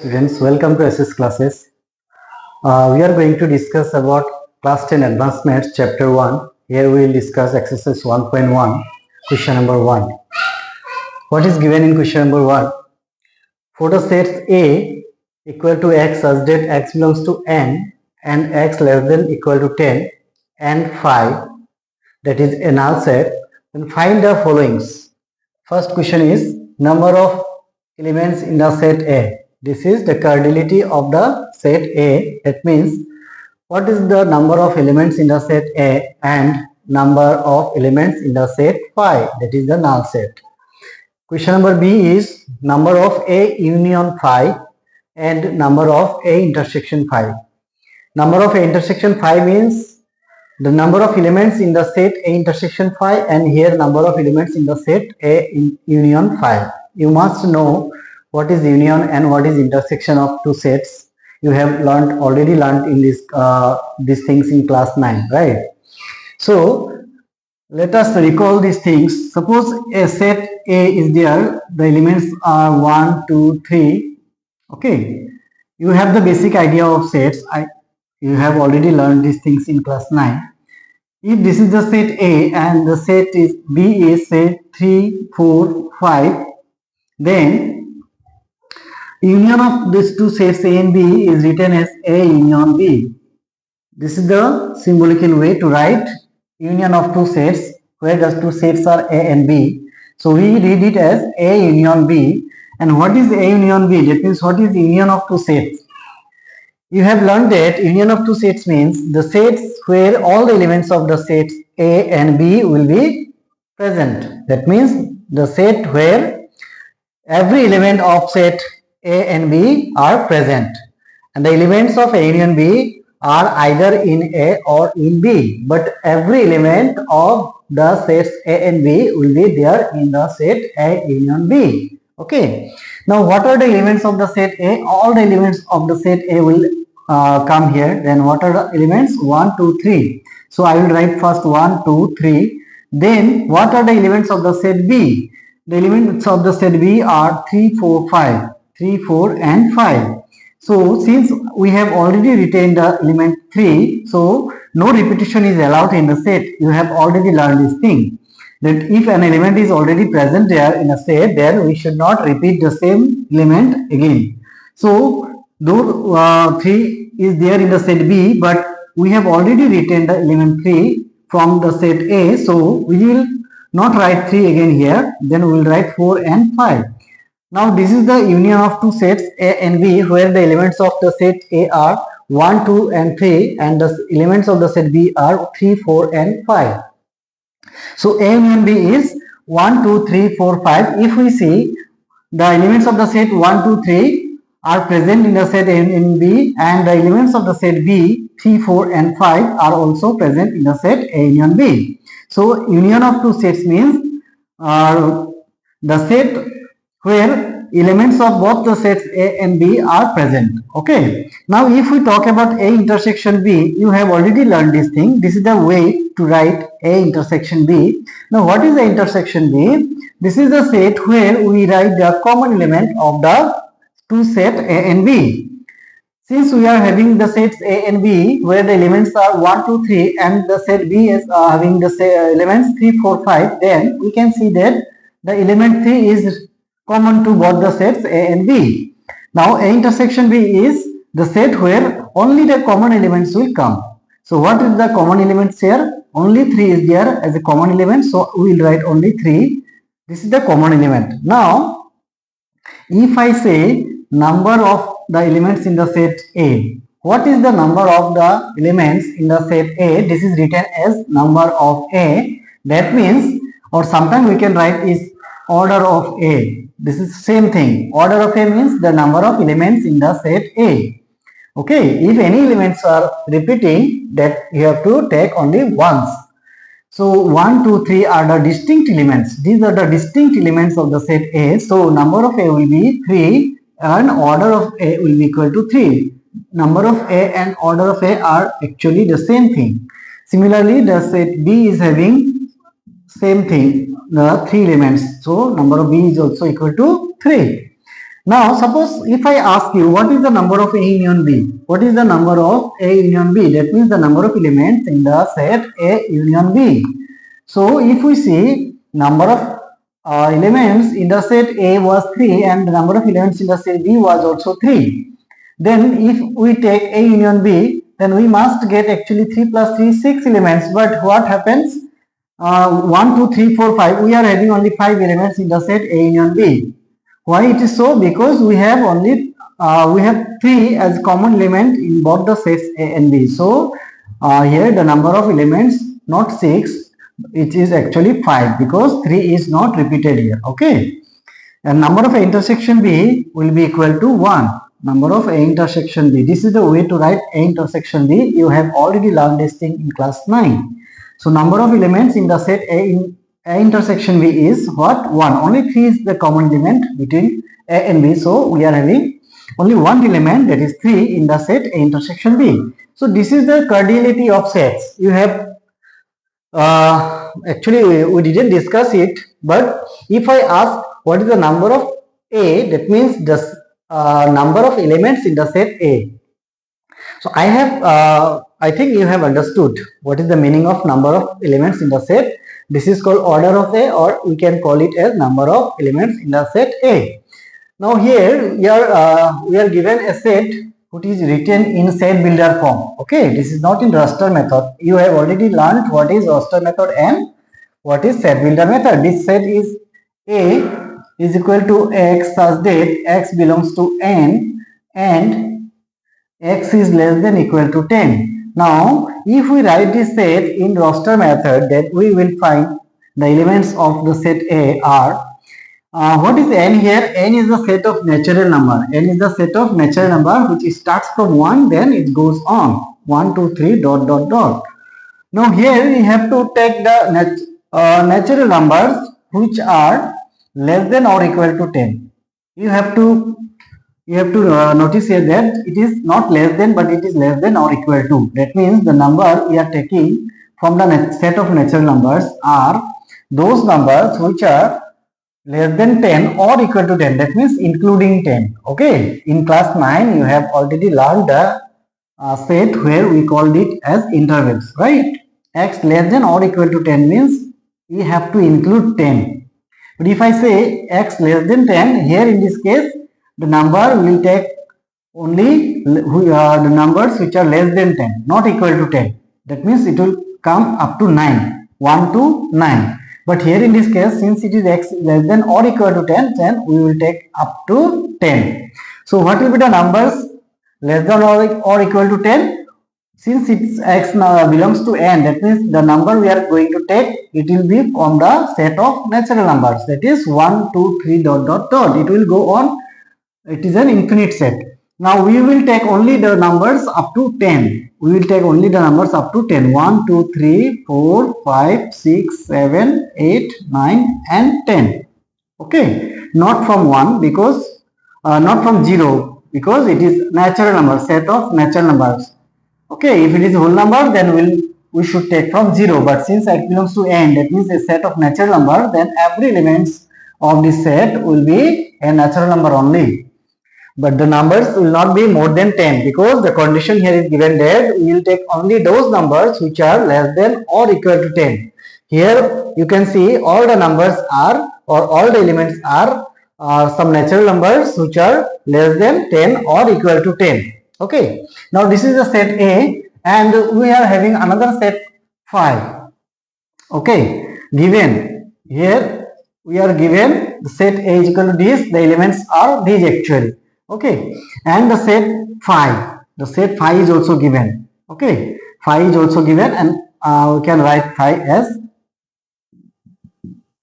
Students, welcome to SS classes. We are going to discuss about class 10 advanced maths chapter 1. Here we will discuss exercise 1.1, question number 1. What is given in question number 1? For the sets A equal to x such that x belongs to n and x less than equal to 10 and 5, that is a null set, then find the followings. First question is number of elements in the set A. This is the cardinality of the set A. That means what is the number of elements in the set A and number of elements in the set phi, that is the null set. Question number B is number of A union phi and number of A intersection phi. Number of A intersection phi means the number of elements in the set A intersection phi, and here number of elements in the set A union phi. You must know what is union and what is intersection of two sets. You have already learned in this these things in class 9, right? So let us recall these things. Suppose a set A is there, the elements are 1, 2, 3. Okay, you have the basic idea of sets. You have already learned these things in class 9. If this is the set A and the set is B is say 3, 4, 5, then union of these two sets A and B is written as A union B. This is the symbolical way to write union of two sets, where the two sets are A and B. So we read it as A union B. And what is A union B? That means what is union of two sets? You have learned that union of two sets means the sets where all the elements of the sets A and B will be present. That means the set where every element of set A and B are present, and the elements of A union B are either in A or in B, but every element of the sets A and B will be there in the set A union B. Okay. Now what are the elements of the set A? All the elements of the set A will come here. Then what are the elements? 1, 2, 3. So I will write first 1, 2, 3. Then what are the elements of the set B? The elements of the set B are 3, 4, 5. 3, 4 and 5. So since we have already retained the element 3, so no repetition is allowed in the set. You have already learned this thing, that if an element is already present there in a set, then we should not repeat the same element again. So though 3 is there in the set B, but we have already retained the element 3 from the set A, so we will not write 3 again here, then we will write 4 and 5. Now this is the union of two sets A and B, where the elements of the set A are 1, 2 and 3, and the elements of the set B are 3, 4 and 5. So A union B is 1, 2, 3, 4, 5. If we see the elements of the set 1, 2, 3 are present in the set A and B, and the elements of the set B 3, 4 and 5 are also present in the set A union B. So union of two sets means the set where elements of both the sets A and B are present. Okay. Now if we talk about A intersection B, you have already learned this thing. This is the way to write A intersection B. Now what is A intersection B? This is the set where we write the common element of the two sets A and B. Since we are having the sets A and B where the elements are 1, 2, 3, and the set B is having the elements 3, 4, 5, then we can see that the element 3 is common to both the sets A and B. Now A intersection B is the set where only the common elements will come. So what is the common elements here? Only 3 is there as a common element, so we will write only 3. This is the common element. Now if I say number of the elements in the set A, what is the number of the elements in the set A? This is written as number of A. That means, or sometimes we can write is order of A. This is same thing. Order of A means the number of elements in the set A. Okay, if any elements are repeating, that you have to take only once. So 1, 2, 3 are the distinct elements. These are the distinct elements of the set A. So number of A will be 3 and order of A will be equal to 3. Number of A and order of A are actually the same thing. Similarly, the set B is having same thing, the 3 elements. So number of B is also equal to 3. Now suppose if I ask you what is the number of A union B, what is the number of A union B, that means the number of elements in the set A union B. So if we see number of elements in the set A was 3 and the number of elements in the set B was also 3, then if we take A union B, then we must get actually 3 plus 3 6 elements. But what happens, 1 2 3 4 5, we are having only 5 elements in the set A union B. Why it is so? Because we have only we have 3 as common element in both the sets A and B. So here the number of elements not 6, it is actually 5 because 3 is not repeated here. Okay, and number of A intersection B will be equal to 1. Number of A intersection B, this is the way to write A intersection B. You have already learned this thing in class 9. So number of elements in the set A intersection B is what? 1. Only 3 is the common element between A and B. So we are having only one element, that is 3 in the set A intersection B. So this is the cardinality of sets. You have actually we didn't discuss it, but if I ask what is the number of A, that means the number of elements in the set A. So I have I think you have understood what is the meaning of number of elements in the set. This is called order of A, or we can call it as number of elements in the set A. Now here we are given a set which is written in set builder form. Okay, this is not in raster method. You have already learned what is raster method and what is set builder method. This set is A is equal to X such that X belongs to N and X is less than equal to 10. Now if we write this set in raster method, then we will find the elements of the set A are what is N here? N is the set of natural number. N is the set of natural number which starts from 1, then it goes on 1 2 3 dot dot dot. Now here we have to take the natural numbers which are less than or equal to 10. You have to notice here that it is not less than, but it is less than or equal to. That means the number we are taking from the set of natural numbers are those numbers which are less than 10 or equal to 10, that means including 10. Okay, in class 9 you have already learned the set where we called it as intervals, right? X less than or equal to 10 means we have to include 10. But if I say X less than 10, here in this case the number will take only the numbers which are less than 10, not equal to 10. That means it will come up to 9, 1 to 9. But here in this case, since it is X less than or equal to 10, then we will take up to 10. So what will be the numbers less than or equal to 10? Since it's X belongs to N, that means the number we are going to take, it will be from the set of natural numbers, that is 1 2 3 dot dot dot. It will go on, it is an infinite set. Now we will take only the numbers up to 10. We will take only the numbers up to 10. 1 2 3 4 5 6 7 8 9 and 10. Okay, not from 1 because not from 0, because it is natural number, set of natural numbers. Okay, if it is whole number, then we should take from 0, but since X belongs to N, that means a set of natural number, then every elements of this set will be a natural number only. But the numbers will not be more than 10, because the condition here is given that we will take only those numbers which are less than or equal to 10. Here you can see all the numbers are, or all the elements are some natural numbers which are less than 10 or equal to 10. Okay, now this is the set A and we are having another set 5. Okay, given here we are given the set A is equal to this, the elements are these actually. Okay, and the set 5, the set 5 is also given. Okay, 5 is also given, and we can write 5 as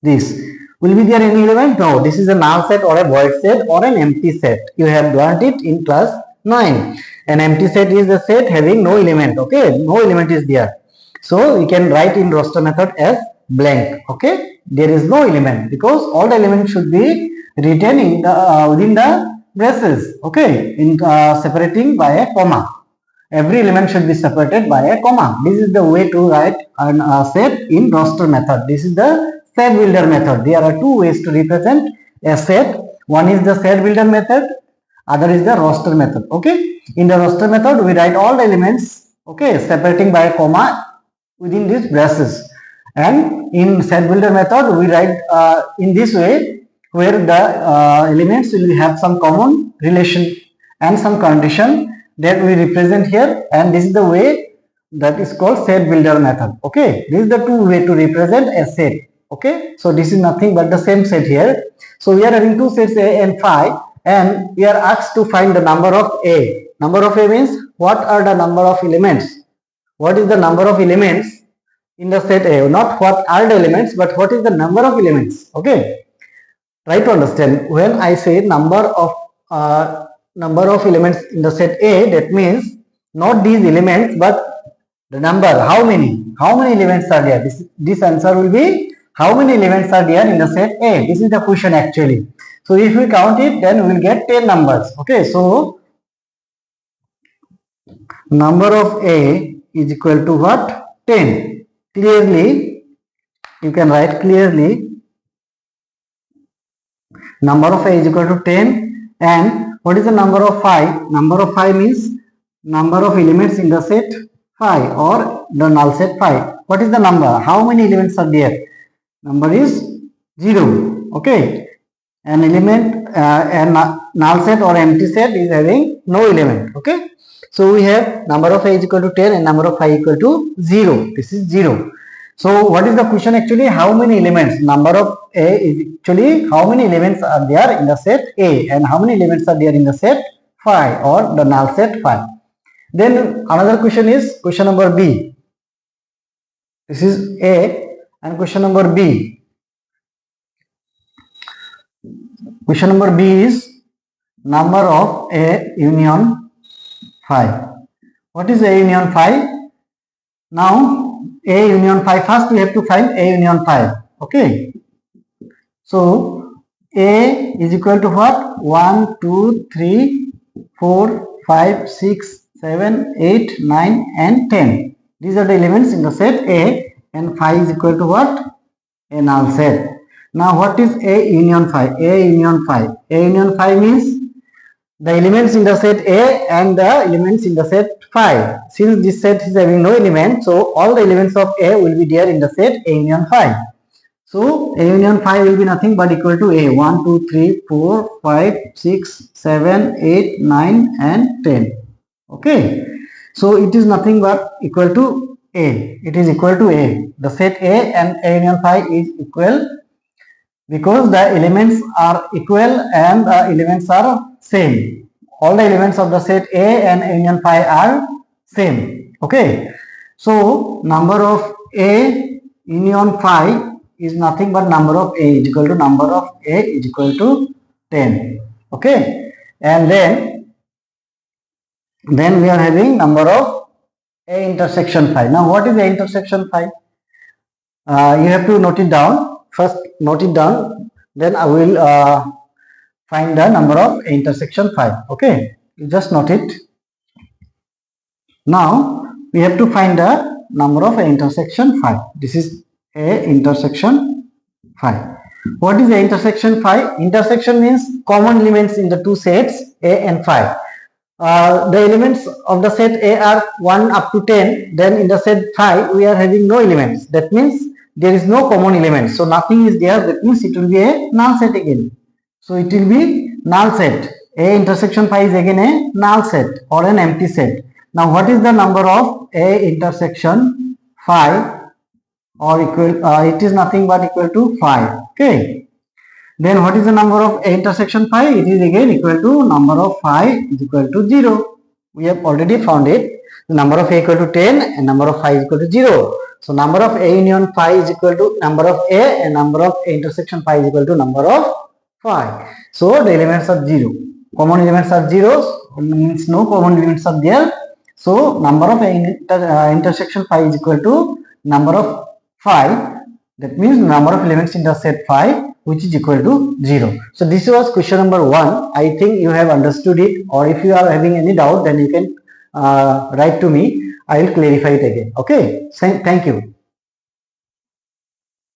this. Will be there any element? No, this is a null set or a void set or an empty set. You have learned it in class 9. An empty set is a set having no element. Okay, no element is there. So we can write in roster method as blank. Okay, there is no element because all the elements should be written in the within the braces. Okay, in separating by a comma. Every element should be separated by a comma. This is the way to write a set in roster method. This is the set builder method. There are two ways to represent a set. One is the set builder method, other is the roster method. Okay, in the roster method we write all the elements, okay, separating by a comma within these braces, and in set builder method we write in this way, where the elements will have some common relation and some condition that we represent here, and this is the way that is called set builder method. Okay, this is the two way to represent a set. Okay, so this is nothing but the same set here. So we are having two sets A and phi, and we are asked to find the number of A. Number of A means what are the number of elements? What is the number of elements in the set A? Not what are the elements, but what is the number of elements? Okay, try to understand. When I say number of elements in the set A, that means not these elements, but the number, how many elements are there. This answer will be how many elements are there in the set A. This is the question actually. So if we count it, then we will get 10 numbers. Okay, so number of A is equal to what? 10. Clearly, you can write clearly, number of A is equal to 10. And what is the number of phi? Number of phi means number of elements in the set phi or the null set phi. What is the number? How many elements are there? Number is 0. Okay, an element and null set or empty set is having no element. Okay, so we have number of A is equal to 10 and number of phi equal to 0. This is 0. So what is the question actually? How many elements? Number of A is actually how many elements are there in the set A, and how many elements are there in the set phi or the null set phi. Then another question is question number B. This is A, and question number B. Question number B is number of A union phi. What is A union phi? Now A union phi, first we have to find A union phi. Okay, so A is equal to what? 1, 2, 3, 4, 5, 6, 7, 8, 9 and 10. These are the elements in the set A, and phi is equal to what? A null set. Now what is A union phi? A union phi. A union phi means the elements in the set A and the elements in the set phi. Since this set is having no element, so all the elements of A will be there in the set A union phi. So A union phi will be nothing but equal to A. 1, 2, 3, 4, 5, 6, 7, 8, 9 and 10. Okay, so it is nothing but equal to A. It is equal to A. The set A and A union phi is equal because the elements are equal and the elements are same. All the elements of the set A and A union phi are same. Okay, so number of A union phi is nothing but number of A is equal to number of A is equal to 10. Okay, and then we are having number of A intersection phi. Now what is A intersection phi? You have to note it down. First note it down, then I will find the number of A intersection phi. Okay, you just note it. Now we have to find the number of A intersection phi. This is A intersection phi. What is A intersection phi? Intersection means common elements in the two sets A and phi. The elements of the set A are 1 up to 10. Then in the set phi we are having no elements. That means there is no common element. So nothing is there. That means it will be a null set again. So it will be null set. A intersection phi is again a null set or an empty set. Now what is the number of A intersection phi or equal? It is nothing but equal to phi. Okay. Then what is the number of A intersection phi? It is again equal to number of phi is equal to 0. We have already found it. The number of A equal to 10 and number of phi is equal to 0. So number of A union phi is equal to number of A and number of A intersection phi is equal to number of phi. So the elements are 0. Common elements are zeros, means no common elements are there. So number of A intersection phi is equal to number of phi. That means number of elements in the set phi, which is equal to 0. So this was question number 1. I think you have understood it, or if you are having any doubt, then you can write to me. I will clarify it again. Okay, thank you.